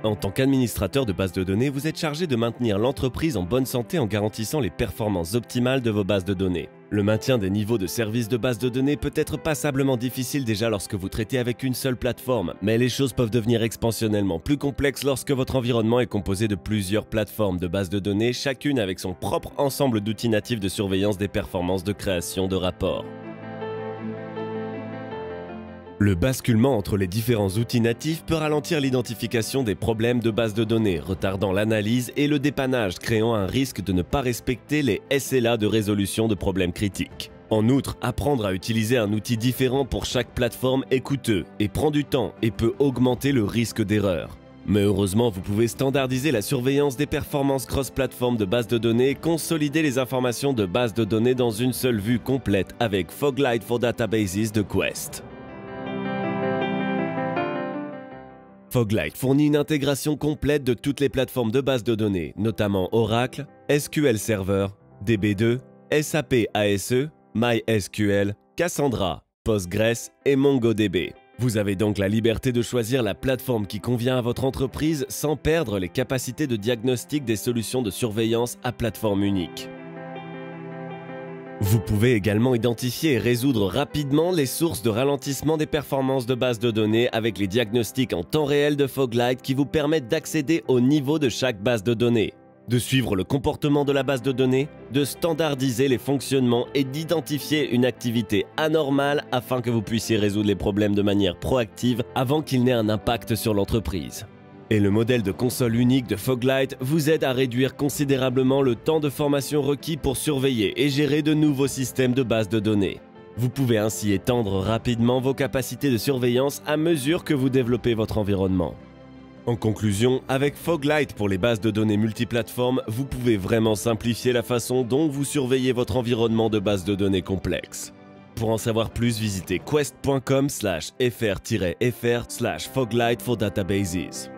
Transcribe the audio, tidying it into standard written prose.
En tant qu'administrateur de base de données, vous êtes chargé de maintenir l'entreprise en bonne santé en garantissant les performances optimales de vos bases de données. Le maintien des niveaux de service de base de données peut être passablement difficile déjà lorsque vous traitez avec une seule plateforme, mais les choses peuvent devenir expansionnellement plus complexes lorsque votre environnement est composé de plusieurs plateformes de base de données, chacune avec son propre ensemble d'outils natifs de surveillance des performances de création de rapports. Le basculement entre les différents outils natifs peut ralentir l'identification des problèmes de base de données, retardant l'analyse et le dépannage, créant un risque de ne pas respecter les SLA de résolution de problèmes critiques. En outre, apprendre à utiliser un outil différent pour chaque plateforme est coûteux et prend du temps et peut augmenter le risque d'erreur. Mais heureusement, vous pouvez standardiser la surveillance des performances cross-platform de base de données et consolider les informations de base de données dans une seule vue complète avec Foglight for Databases de Quest. Foglight fournit une intégration complète de toutes les plateformes de base de données, notamment Oracle, SQL Server, DB2, SAP ASE, MySQL, Cassandra, Postgres et MongoDB. Vous avez donc la liberté de choisir la plateforme qui convient à votre entreprise sans perdre les capacités de diagnostic des solutions de surveillance à plateforme unique. Vous pouvez également identifier et résoudre rapidement les sources de ralentissement des performances de base de données avec les diagnostics en temps réel de Foglight qui vous permettent d'accéder au niveau de chaque base de données, de suivre le comportement de la base de données, de standardiser les fonctionnements et d'identifier une activité anormale afin que vous puissiez résoudre les problèmes de manière proactive avant qu'il n'ait un impact sur l'entreprise. Et le modèle de console unique de Foglight vous aide à réduire considérablement le temps de formation requis pour surveiller et gérer de nouveaux systèmes de base de données. Vous pouvez ainsi étendre rapidement vos capacités de surveillance à mesure que vous développez votre environnement. En conclusion, avec Foglight pour les bases de données multiplateformes, vous pouvez vraiment simplifier la façon dont vous surveillez votre environnement de base de données complexe. Pour en savoir plus, visitez quest.com/fr-fr/Foglight for Databases.